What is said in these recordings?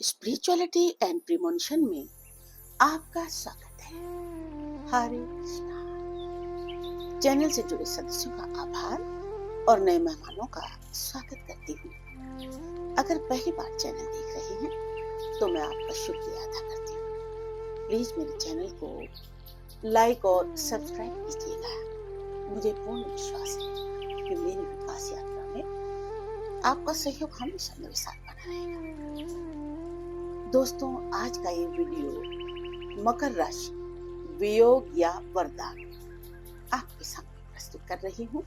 Spirituality and premonition में आपका स्वागत है। हरे कृष्णा। चैनल से जुड़े सदस्यों का आभार और नए मेहमानों का स्वागत करती हूँ। अगर पहली बार चैनल देख रहे हैं तो मैं आपका शुक्रिया अदा करती हूँ। प्लीज मेरे चैनल को लाइक और सब्सक्राइब कीजिएगा। मुझे पूर्ण विश्वास है कि मेरी विकास यात्रा में आपका सहयोग हमेशा मेरे साथ बना रहेगा। दोस्तों, आज का ये वीडियो मकर राशि वियोग या वरदान आपके सामने प्रस्तुत कर रही हूँ।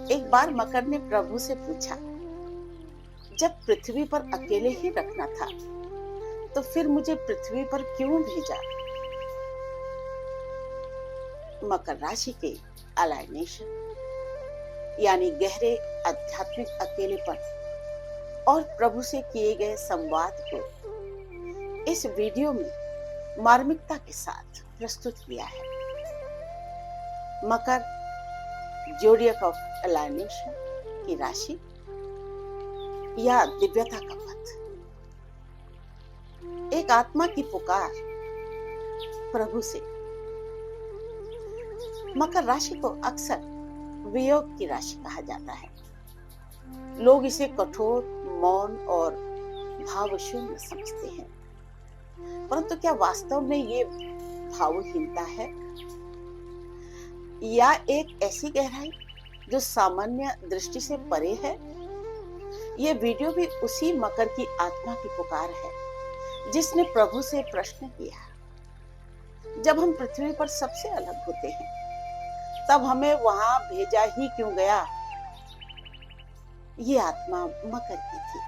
एक बार मकर ने प्रभु से पूछा, जब पृथ्वी पर अकेले ही रखना था तो फिर मुझे पृथ्वी पर क्यों भेजा? मकर राशि के अलाइनेशन यानी गहरे आध्यात्मिक अकेलेपन और प्रभु से किए गए संवाद को इस वीडियो में मार्मिकता के साथ प्रस्तुत किया है। मकर जोडियक ऑफ अलाइनेशन की राशि या दिव्यता का पथ, एक आत्मा की पुकार प्रभु से। मकर राशि को अक्सर वियोग की राशि कहा जाता है। लोग इसे कठोर, मौन और भावशून्य समझते हैं, परंतु क्या वास्तव में ये भावहीनता है या एक ऐसी गहराई जो सामान्य दृष्टि से परे है? ये वीडियो भी उसी मकर की आत्मा की पुकार है जिसने प्रभु से प्रश्न किया, जब हम पृथ्वी पर सबसे अलग होते हैं तब हमें वहां भेजा ही क्यों गया? ये आत्मा मकर की थी।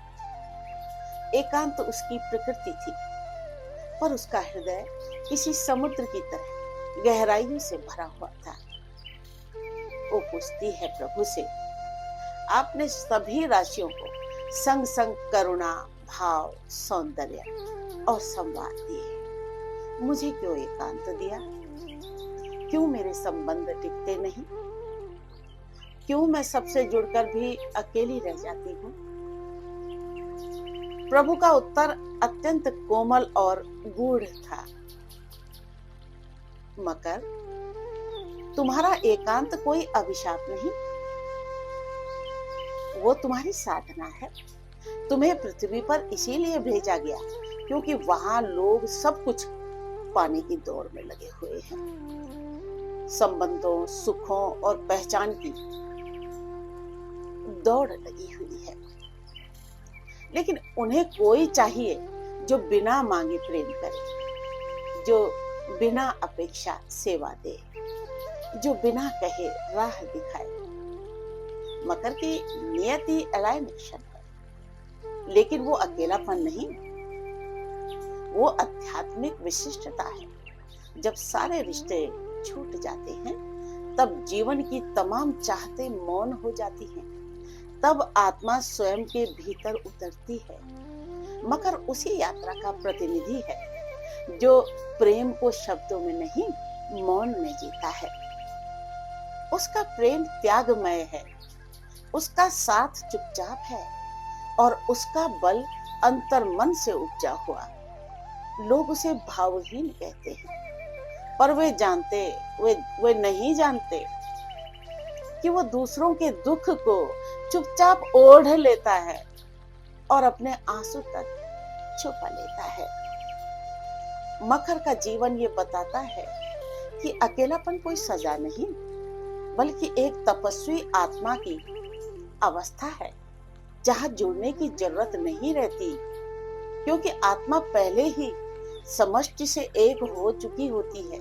एकांत उसकी प्रकृति थी, पर उसका हृदय किसी समुद्र की तरह गहराइयों से भरा हुआ था। वो पूछती है प्रभु से, आपने सभी राशियों को संग संग करुणा, भाव, सौंदर्य और संवाद दिए, मुझे क्यों एकांत दिया? क्यों मेरे संबंध टिकते नहीं? क्यों मैं सबसे जुड़कर भी अकेली रह जाती हूँ? प्रभु का उत्तर अत्यंत कोमल और गूढ़ था। मकर, तुम्हारा एकांत कोई अभिशाप नहीं, वो तुम्हारी साधना है। तुम्हें पृथ्वी पर इसीलिए भेजा गया क्योंकि वहां लोग सब कुछ पाने की दौड़ में लगे हुए हैं। संबंधों, सुखों और पहचान की दौड़ लगी हुई है, लेकिन उन्हें कोई चाहिए जो बिना मांगे प्रेम करे, जो बिना अपेक्षा सेवा दे, जो बिना कहे राह दिखाए। मकर की नियति अलाइनेशन है, लेकिन वो अकेलापन नहीं, वो आध्यात्मिक विशिष्टता है। जब सारे रिश्ते छूट जाते हैं तब जीवन की तमाम चाहते मौन हो जाती हैं, तब आत्मा स्वयं के भीतर उतरती है। मकर उसी यात्रा का प्रतिनिधि है जो प्रेम को शब्दों में नहीं, मौन में जीता है। उसका प्रेम त्यागमय है, उसका साथ चुपचाप है और उसका बल अंतर्मन से उपजा हुआ। लोग उसे भावहीन कहते हैं, पर वे नहीं जानते कि वो दूसरों के दुख को चुपचाप ओढ़ लेता है और अपने आंसू तक छुपा लेता है। मकर का जीवन ये बताता है कि अकेलापन कोई सजा नहीं, बल्कि एक तपस्वी आत्मा की अवस्था है जहां जुड़ने की जरूरत नहीं रहती, क्योंकि आत्मा पहले ही समष्टि से एक हो चुकी होती है।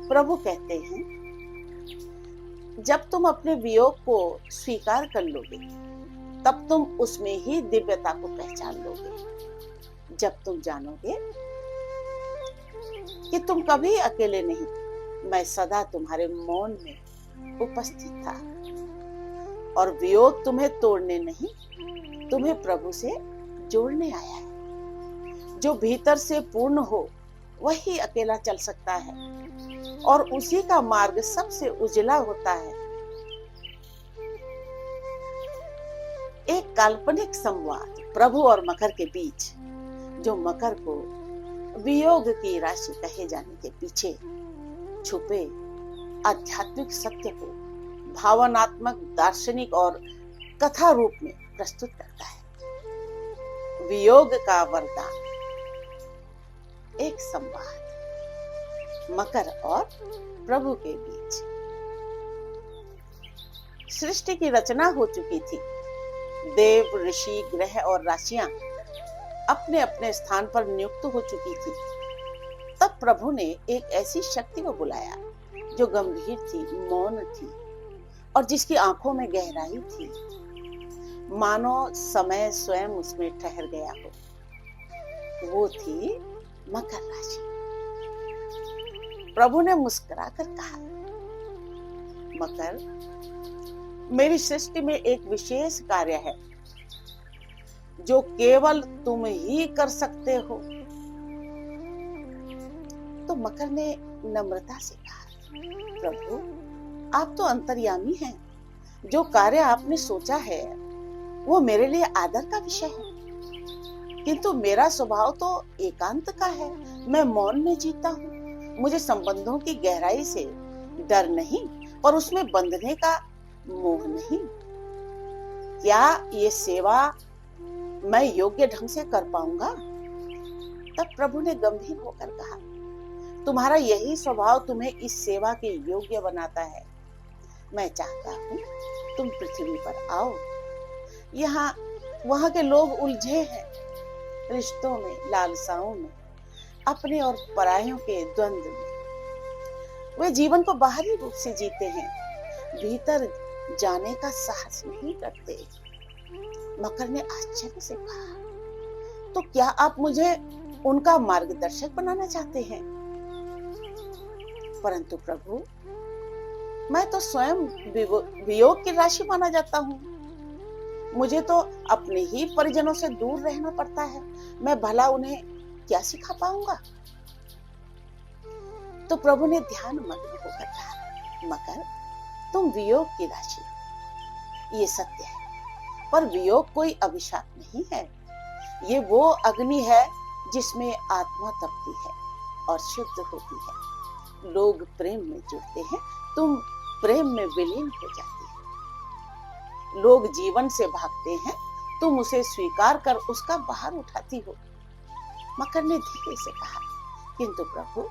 प्रभु कहते हैं, जब तुम अपने वियोग को स्वीकार कर लोगे तब तुम उसमें ही दिव्यता को पहचान लोगे। जब तुम जानोगे कि तुम कभी अकेले नहीं, मैं सदा तुम्हारे मौन में उपस्थित था। और वियोग तुम्हें तोड़ने नहीं, तुम्हें प्रभु से जोड़ने आया है। जो भीतर से पूर्ण हो वही अकेला चल सकता है और उसी का मार्ग सबसे उजला होता है। एक काल्पनिक संवाद प्रभु और मकर के बीच, जो मकर को वियोग की राशि कहे जाने के पीछे छुपे आध्यात्मिक सत्य को भावनात्मक, दार्शनिक और कथा रूप में प्रस्तुत करता है। वियोग का वरदान, एक संवाद मकर और प्रभु के बीच। सृष्टि की रचना हो चुकी थी। देव, ऋषि, ग्रह और राशियां अपने अपने स्थान पर नियुक्त हो चुकी थी। तब प्रभु ने एक ऐसी शक्ति को बुलाया जो गंभीर थी, मौन थी और जिसकी आंखों में गहराई थी, मानो समय स्वयं उसमें ठहर गया हो। वो थी मकर राशि। प्रभु ने मुस्कुराकर कहा, मकर, मेरी सृष्टि में एक विशेष कार्य है जो केवल तुम ही कर सकते हो। तो मकर ने नम्रता से कहा, प्रभु, आप तो अंतर्यामी हैं। जो कार्य आपने सोचा है वो मेरे लिए आदर का विषय है, किंतु मेरा स्वभाव तो एकांत का है। मैं मौन में जीता हूँ। मुझे संबंधों की गहराई से डर नहीं और उसमें बंधने का मोह नहीं। क्या ये सेवा मैं योग्य ढंग से कर पाऊंगा? तब प्रभु ने गंभीर होकर कहा, तुम्हारा यही स्वभाव तुम्हें इस सेवा के योग्य बनाता है। मैं चाहता हूँ तुम पृथ्वी पर आओ। यहाँ वहाँ के लोग उलझे हैं, रिश्तों में, लालसाओं में, अपने और परायों के द्वंद्व में। वे जीवन को बाहरी रूप से जीते हैं, भीतर जाने का साहस नहीं करते। मकर ने आश्चर्य से कहा, तो क्या आप मुझे उनका मार्गदर्शक बनाना चाहते हैं? परंतु प्रभु, मैं तो स्वयं वियोग की राशि माना जाता हूँ। मुझे तो अपने ही परिजनों से दूर रहना पड़ता है। मैं भला उन्हें क्या सिखा पाऊंगा? तो प्रभु ने ध्यान मग्न होकर कहा, मकर, तुम वियोग की राशि, ये सत्य है, पर वियोग कोई अभिशाप नहीं है। ये वो अग्नि है जिसमें आत्मा तपती है और शुद्ध होती है। लोग प्रेम में जुड़ते हैं, तुम प्रेम में विलीन हो जाती है। लोग जीवन से भागते हैं, तुम उसे स्वीकार कर उसका बाहर उठाती हो। मकर ने धीरे से कहा, किंतु प्रभु,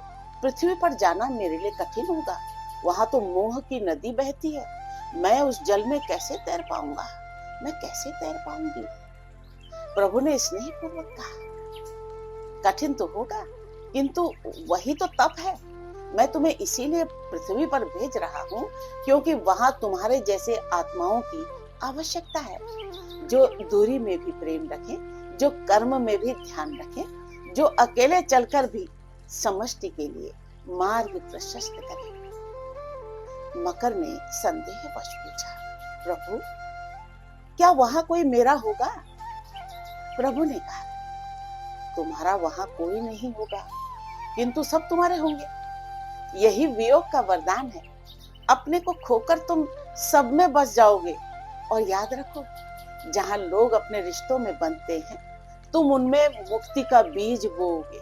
पृथ्वी पर जाना मेरे लिए कठिन होगा। वहां तो मोह की नदी बहती है। मैं उस जल में कैसे तैर पाऊंगा? मैं कैसे तैर पाऊंगी? प्रभु ने स्नेहपूर्वक कहा, कठिन तो होगा, किंतु वही तो तप है। मैं तुम्हें इसीलिए पृथ्वी पर भेज रहा हूँ क्योंकि वहां तुम्हारे जैसे आत्माओं की आवश्यकता है, जो दूरी में भी प्रेम रखें, जो कर्म में भी ध्यान रखें, जो अकेले चलकर भी समष्टि के लिए मार्ग प्रशस्त करें। मकर ने संदेहवश पूछा, प्रभु, क्या वहां कोई मेरा होगा? प्रभु ने कहा, तुम्हारा वहां कोई नहीं होगा, किंतु सब तुम्हारे होंगे। यही वियोग का वरदान है। अपने को खोकर तुम सब में बस जाओगे। और याद रखो, जहां लोग अपने रिश्तों में बंधते हैं, तुम उनमें मुक्ति का बीज बोओगे।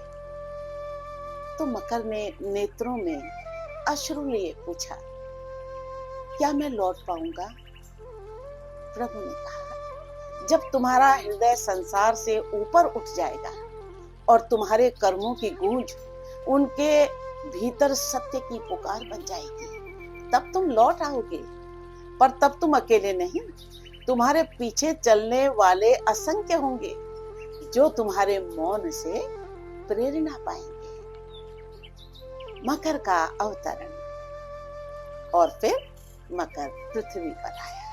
तो मकर ने नेत्रों में अश्रु लिए पूछा, क्या मैं लौट पाऊंगा? प्रभु ने कहा, जब तुम्हारा हृदय संसार से ऊपर उठ जाएगा और तुम्हारे कर्मों की गूंज उनके भीतर सत्य की पुकार बन जाएगी, तब तुम लौट आओगे। पर तब तुम अकेले नहीं, तुम्हारे पीछे चलने वाले असंख्य होंगे जो तुम्हारे मौन से प्रेरणा पाएंगे। मकर का अवतरण। और फिर मकर पृथ्वी पर आया।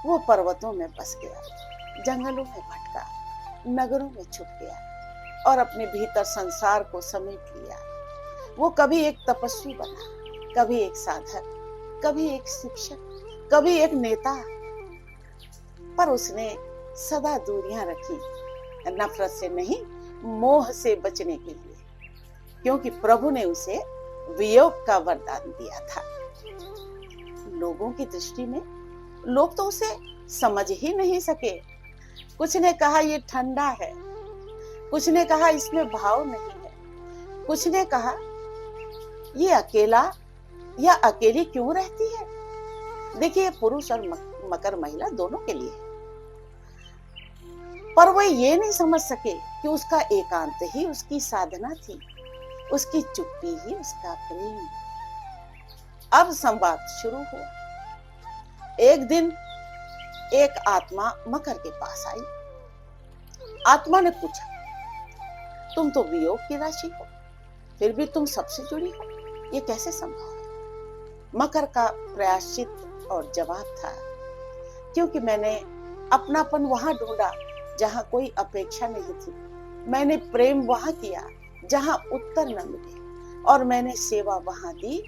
वो पर्वतों में बस गया, जंगलों में भटका, नगरों में छुप गया और अपने भीतर संसार को समेट लिया। वो कभी एक तपस्वी बना, कभी एक साधक, कभी एक शिक्षक, कभी एक नेता। पर उसने सदा दूरियां रखी, नफरत से नहीं, मोह से बचने के लिए, क्योंकि प्रभु ने उसे वियोग का वरदान दिया था। लोगों की दृष्टि में लोग तो उसे समझ ही नहीं सके। कुछ ने कहा ये ठंडा है, कुछ ने कहा इसमें भाव नहीं है, कुछ ने कहा ये अकेला या अकेली क्यों रहती है। देखिए, पुरुष और मकर महिला दोनों के लिए है, पर वो ये नहीं समझ सके कि उसका एकांत ही उसकी साधना थी, उसकी चुप्पी ही उसका प्रेम। अब संवाद शुरू हुआ। एक दिन एक आत्मा मकर के पास आई। आत्मा ने पूछा, तुम तो वियोग की राशि हो, फिर भी तुम सबसे जुड़ी हो, ये कैसे संभव है। मकर का प्रायश्चित और जवाब था, क्योंकि मैंने अपनापन वहां ढूंढा जहां कोई अपेक्षा नहीं थी, मैंने प्रेम वहां किया जहां उत्तर न मिले, और मैंने सेवा वहां दी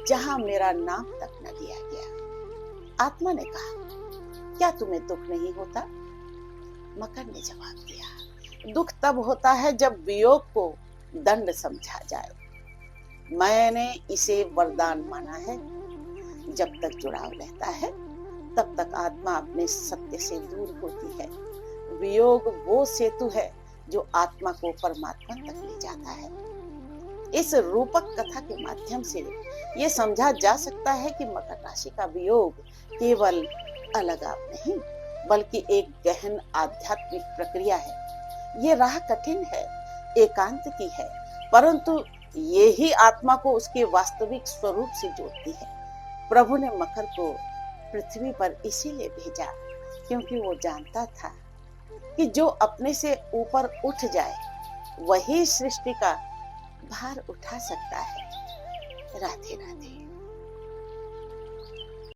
जहां मेरा नाम तक न लिया गया। आत्मा ने कहा, क्या तुम्हें दुख नहीं होता। मकर ने जवाब दिया, दुख तब होता है जब वियोग को दंड समझा जाए। मैंने इसे वरदान माना है। जब तक जुड़ाव रहता है तब तक आत्मा अपने सत्य से दूर होती है। वियोग वो सेतु है जो आत्मा को परमात्मा तक ले जाता है। इस रूपक कथा के माध्यम से ये समझा जा सकता है कि मकर राशि का वियोग केवल अलगाव नहीं, बल्कि एक गहन आध्यात्मिक प्रक्रिया है। ये राह कठिन है, एकांत की है, परंतु ये ही आत्मा को उसके वास्तविक स्वरूप से जोड़ती है। प्रभु ने मकर को पृथ्वी पर इसीलिए भेजा क्योंकि वो जानता था कि जो अपने से ऊपर उठ जाए वही सृष्टि का भार उठा सकता है। राधे राधे।